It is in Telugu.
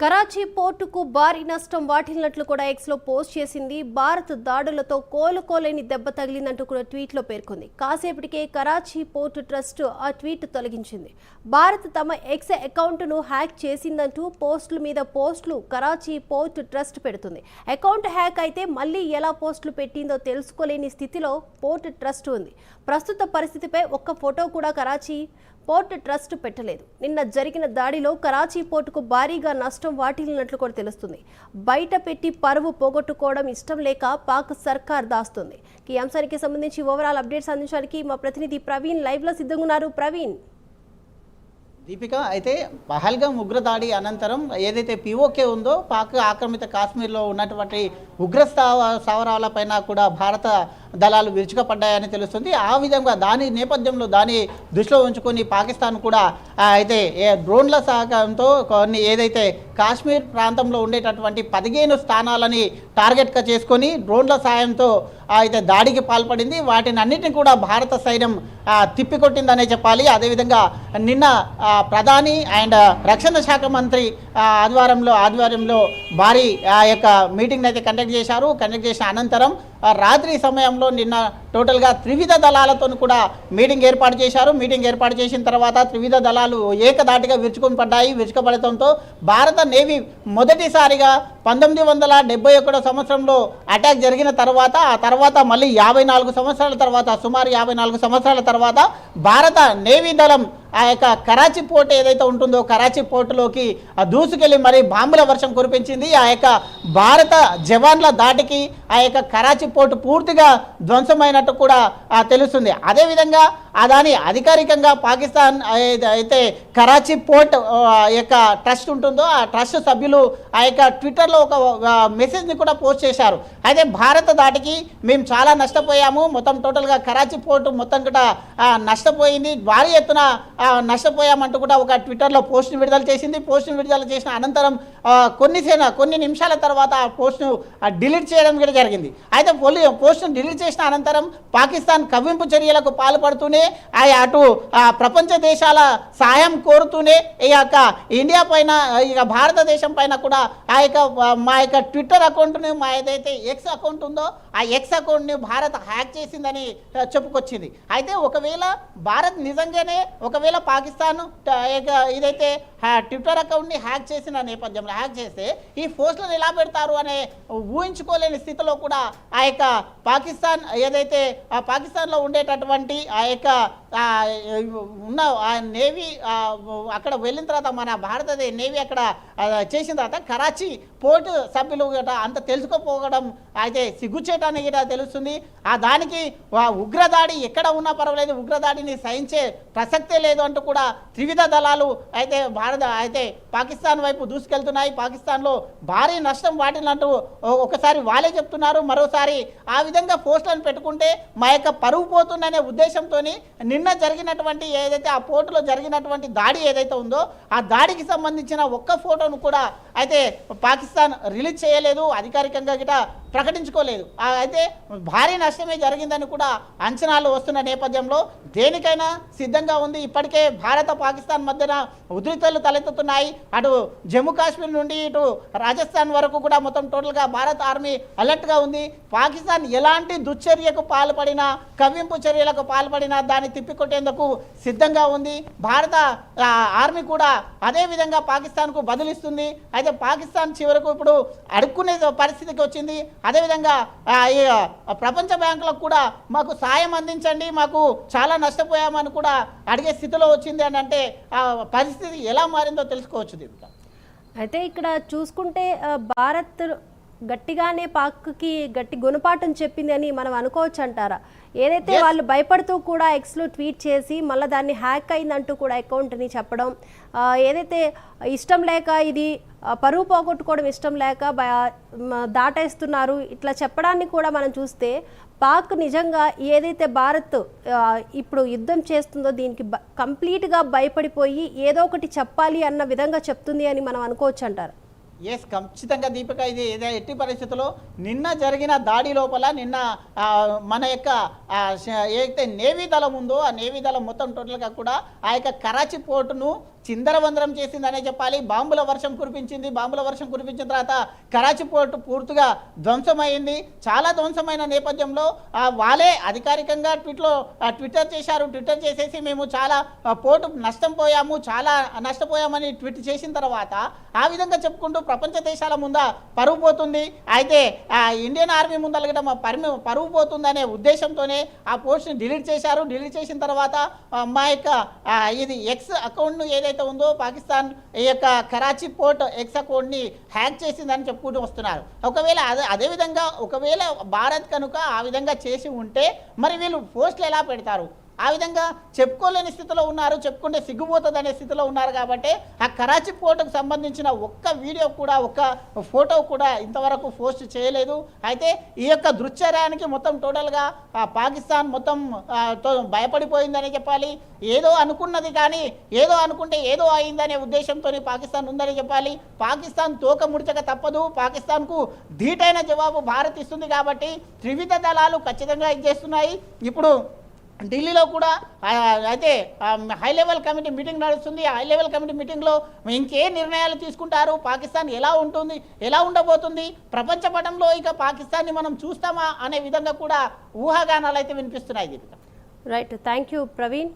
కరాచీ పోర్టుకు భారీ నష్టం వాటిల్లినట్లు కూడా ఎక్స్లో పోస్ట్ చేసింది. భారత్ దాడులతో కోలుకోలేని దెబ్బ తగిలిందంటూ కూడా ట్వీట్లో పేర్కొంది. కాసేపటికే కరాచీ పోర్టు ట్రస్ట్ ఆ ట్వీట్ తొలగించింది. భారత్ తమ ఎక్స్ అకౌంట్ను హ్యాక్ చేసిందంటూ పోస్టుల మీద పోస్టులు కరాచీ పోర్టు ట్రస్ట్ పెడుతుంది. అకౌంట్ హ్యాక్ అయితే మళ్ళీ ఎలా పోస్టులు పెట్టిందో తెలుసుకోలేని స్థితిలో పోర్టు ట్రస్ట్ ఉంది. ప్రస్తుత పరిస్థితిపై ఒక్క ఫోటో కూడా కరాచీ పోర్ట్ ట్రస్ట్ పెట్టలేదు. నిన్న జరిగిన దాడిలో కరాచీ పోర్టుకు భారీగా నష్టం వాటిల్లినట్లు కూడా తెలుస్తుంది. బయట పెట్టి పరువు పోగొట్టుకోవడం ఇష్టం లేక పాక్ సర్కార్ దాస్తుంది. ఈ అంశానికి సంబంధించి ఓవరాల్ అప్డేట్స్ అందించడానికి మా ప్రతినిధి ప్రవీణ్ లైవ్లో సిద్ధంగా ఉన్నారు. ప్రవీణ్, దీపిక, అయితే పహల్గాం ఉగ్రదాడి అనంతరం ఏదైతే పీఓకే ఉందో పాక్ ఆక్రమిత కాశ్మీర్లో ఉన్నటువంటి ఉగ్ర స్థావరాలపైన కూడా భారత దళాలు విరుచుకపడ్డాయని తెలుస్తుంది. ఆ విధంగా దాని నేపథ్యంలో దాన్ని దృష్టిలో ఉంచుకొని పాకిస్తాన్ కూడా అయితే డ్రోన్ల సహకారంతో కొన్ని ఏదైతే కాశ్మీర్ ప్రాంతంలో ఉండేటటువంటి 15 స్థానాలని టార్గెట్గా చేసుకొని డ్రోన్ల సాయంతో అయితే దాడికి పాల్పడింది. వాటిని అన్నింటినీ కూడా భారత సైన్యం తిప్పికొట్టిందనే చెప్పాలి. అదేవిధంగా నిన్న ప్రధాని అండ్ రక్షణ శాఖ మంత్రి ఆధ్వర్యంలో భారీ యొక్క మీటింగ్ అయితే కండక్ట్ చేసిన అనంతరం రాత్రి సమయంలో నిన్న టోటల్గా త్రివిధ దళాలతో కూడా మీటింగ్ ఏర్పాటు చేసిన తర్వాత త్రివిధ దళాలు ఏకదాటిగా విరుచుకుపడటంతో భారత నేవీ మొదటిసారిగా 1971 సంవత్సరంలో అటాక్ జరిగిన తర్వాత ఆ తర్వాత మళ్ళీ 54 సంవత్సరాల తర్వాత సుమారు 54 సంవత్సరాల తర్వాత భారత నేవీ దళం ఆ యొక్క కరాచీ పోర్ట్ ఏదైతే ఉంటుందో కరాచీ పోర్టులోకి దూసుకెళ్ళి మరి బాంబుల వర్షం కురిపించింది. ఆ యొక్క భారత జవాన్ల దాటికి ఆ యొక్క కరాచీ పోర్టు పూర్తిగా ధ్వంసమైనట్టు కూడా తెలుస్తుంది. అదేవిధంగా దాని అధికారికంగా పాకిస్తాన్ అయితే కరాచీ పోర్ట్ యొక్క ట్రస్ట్ ఉంటుందో ఆ ట్రస్ట్ సభ్యులు ఆ యొక్క ట్విట్టర్లో ఒక మెసేజ్ని కూడా పోస్ట్ చేశారు. అయితే భారత దాటికి మేము చాలా నష్టపోయాము, మొత్తం టోటల్గా కరాచీ పోర్టు మొత్తం కూడా నష్టపోయింది, భారీ ఎత్తున నష్టపోయామంటూ కూడా ఒక ట్విట్టర్లో పోస్ట్ని విడుదల చేసిన అనంతరం కొన్ని నిమిషాల తర్వాత ఆ పోస్ట్ను డిలీట్ చేయడం కూడా జరిగింది. అయితే పోస్ట్ను డిలీట్ చేసిన అనంతరం పాకిస్తాన్ కవ్వింపు చర్యలకు పాల్పడుతూనే అటు ప్రపంచ దేశాల సాయం కోరుతూనే ఈ యొక్క ఇండియా పైన ఇక భారతదేశం పైన కూడా మా యొక్క ట్విట్టర్ అకౌంట్ని మా ఏదైతే ఎక్స్ అకౌంట్ ఉందో ఆ ఎక్స్ అకౌంట్ని భారత్ హ్యాక్ చేసిందని చెప్పుకొచ్చింది. అయితే ఒకవేళ భారత్ నిజంగానే పాకిస్తాన్ ఇదైతే ట్విట్టర్ అకౌంట్ని హ్యాక్ చేసిన నేపథ్యంలో హ్యాక్ చేస్తే ఈ పోస్టులను ఎలా పెడతారు అనే ఊహించుకోలేని స్థితిలో కూడా ఆ యొక్క పాకిస్తాన్ ఏదైతే పాకిస్తాన్లో ఉండేటటువంటి ఆ యొక్క ఉన్న ఆ నేవీ అక్కడ వెళ్ళిన తర్వాత మన భారతదేశ నేవీ అక్కడ చేసిన తర్వాత కరాచీ పోర్టు సభ్యులు గట అంత తెలుసుకోపోవడం అయితే సిగ్గుచేయటానికి గట తెలుస్తుంది. దానికి ఉగ్రదాడి ఎక్కడ ఉన్నా పర్వాలేదు, ఉగ్రదాడిని సహించే ప్రసక్తే లేదు అంటూ కూడా త్రివిధ దళాలు అయితే పాకిస్తాన్ వైపు దూసుకెళ్తున్నాయి. పాకిస్తాన్లో భారీ నష్టం వాటిల్లంటూ ఒకసారి వాళ్ళే చెప్తున్నారు, మరోసారి ఆ విధంగా పోస్టులను పెట్టుకుంటే మా యొక్క పరువు పోతుందనే ఉద్దేశంతో నిన్న జరిగినటువంటి ఏదైతే ఆ పోర్టులో జరిగినటువంటి దాడి ఏదైతే ఉందో ఆ దాడికి సంబంధించిన ఒక్క ఫోటోను కూడా అయితే పాకిస్తాన్ రిలీజ్ చేయలేదు, అధికారికంగా గిట ప్రకటించుకోలేదు. అయితే భారీ నష్టమే జరిగిందని కూడా అంచనాలు వస్తున్న నేపథ్యంలో దేనికైనా సిద్ధంగా ఉంది. ఇప్పటికే భారత పాకిస్తాన్ మధ్యన ఉద్రిక్తలు తలెత్తుతున్నాయి. అటు జమ్మూ కాశ్మీర్ నుండి ఇటు రాజస్థాన్ వరకు కూడా మొత్తం టోటల్గా భారత ఆర్మీ అలర్ట్గా ఉంది. పాకిస్తాన్ ఎలాంటి దుశ్చర్యకు పాల్పడినా, కవ్వింపు చర్యలకు పాల్పడినా దాన్ని తిప్పికొట్టేందుకు సిద్ధంగా ఉంది. భారత ఆర్మీ కూడా అదేవిధంగా పాకిస్తాన్కు బదులిస్తుంది. అయితే పాకిస్తాన్ చివరకు ఇప్పుడు అడుక్కునే పరిస్థితికి వచ్చింది. అదేవిధంగా ప్రపంచ బ్యాంకులకు కూడా మాకు సాయం అందించండి, మాకు చాలా నష్టపోయామని కూడా అడిగే స్థితిలో వచ్చింది అని అంటే పరిస్థితి ఎలా మారిందో తెలుసుకోవచ్చు. దీపిక, అయితే ఇక్కడ చూసుకుంటే భారత్ గట్టిగానే పాక్కి గట్టి గుణపాఠం చెప్పింది అని మనం అనుకోవచ్చు అంటారా? ఏదైతే వాళ్ళు భయపడుతూ కూడా ఎక్స్లో ట్వీట్ చేసి మళ్ళీ దాన్ని హ్యాక్ అయిందంటూ కూడా అకౌంట్ని చెప్పడం, ఏదైతే ఇష్టం లేక ఇది పరువు పోగొట్టుకోవడం ఇష్టం లేక దాటేస్తున్నారు ఇట్లా చెప్పడాన్ని కూడా మనం చూస్తే పాక్ నిజంగా ఏదైతే భారత్ ఇప్పుడు యుద్ధం చేస్తుందో దీనికి కంప్లీట్గా భయపడిపోయి ఏదో ఒకటి చెప్పాలి అన్న విధంగా చెప్తుంది అని మనం అనుకోవచ్చు అంటారు. ఎస్, ఖచ్చితంగా దీపిక, ఇది ఎట్టి పరిస్థితుల్లో నిన్న జరిగిన దాడి లోపల నిన్న మన యొక్క ఏదైతే నేవీ దళం ఉందో ఆ నేవీ దళం మొత్తం టోటల్గా కూడా ఆ యొక్క కరాచీ పోర్టును చిందరవందరం చేసిందనే చెప్పాలి. బాంబుల వర్షం కురిపించింది. బాంబుల వర్షం కురిపించిన తర్వాత కరాచీ పోర్టు పూర్తిగా ధ్వంసమైంది. చాలా ధ్వంసమైన నేపథ్యంలో వాళ్ళే అధికారికంగా ట్విట్టర్ చేశారు. ట్విట్టర్ చేసేసి మేము చాలా పోర్టు చాలా నష్టపోయామని ట్వీట్ చేసిన తర్వాత ఆ విధంగా చెప్పుకుంటూ ప్రపంచ దేశాల ముంద పరువు పోతుంది. అయితే ఇండియన్ ఆర్మీ ముందలగడం పరువు పోతుందనే ఉద్దేశంతోనే ఆ పోస్ట్ని డిలీట్ చేశారు. డిలీట్ చేసిన తర్వాత మా యొక్క ఇది ఎక్స్ అకౌంట్ను ఏదైతే ఉందో పాకిస్తాన్ ఈ యొక్క కరాచీ పోర్ట్ ఎక్స్ అకౌంట్ని హ్యాక్ చేసిందని చెప్పుకుంటూ వస్తున్నారు. ఒకవేళ అదేవిధంగా ఒకవేళ భారత్ కనుక ఆ విధంగా చేసి ఉంటే మరి వీళ్ళు పోస్టులు ఎలా పెడతారు? ఆ విధంగా చెప్పుకోలేని స్థితిలో ఉన్నారు. చెప్పుకుంటే సిగ్గుపోతుంది అనే స్థితిలో ఉన్నారు. కాబట్టి ఆ కరాచీ పోర్టుకు సంబంధించిన ఒక్క వీడియో కూడా ఒక్క ఫోటో కూడా ఇంతవరకు పోస్ట్ చేయలేదు. అయితే ఈ యొక్క దృశ్చర్యానికి మొత్తం టోటల్గా పాకిస్తాన్ మొత్తం భయపడిపోయిందని చెప్పాలి. ఏదో అనుకున్నది కానీ ఏదో అనుకుంటే ఏదో అయిందనే ఉద్దేశంతో పాకిస్తాన్ ఉందని చెప్పాలి. పాకిస్తాన్ తోక ముడిచక తప్పదు. పాకిస్తాన్కు ధీటైన జవాబు భారత్ ఇస్తుంది. కాబట్టి త్రివిధ దళాలు ఖచ్చితంగా ఇది చేస్తున్నాయి. ఇప్పుడు ఢిల్లీలో కూడా అయితే హై లెవెల్ కమిటీ మీటింగ్ నడుస్తుంది. హై లెవెల్ కమిటీ మీటింగ్లో ఇంకే నిర్ణయాలు తీసుకుంటారు, పాకిస్తాన్ ఎలా ఉంటుంది, ఎలా ఉండబోతుంది, ప్రపంచ పటంలో ఇక పాకిస్తాన్ని మనం చూస్తామా అనే విధంగా కూడా ఊహాగానాలు అయితే వినిపిస్తున్నాయి. Right, thank you Praveen.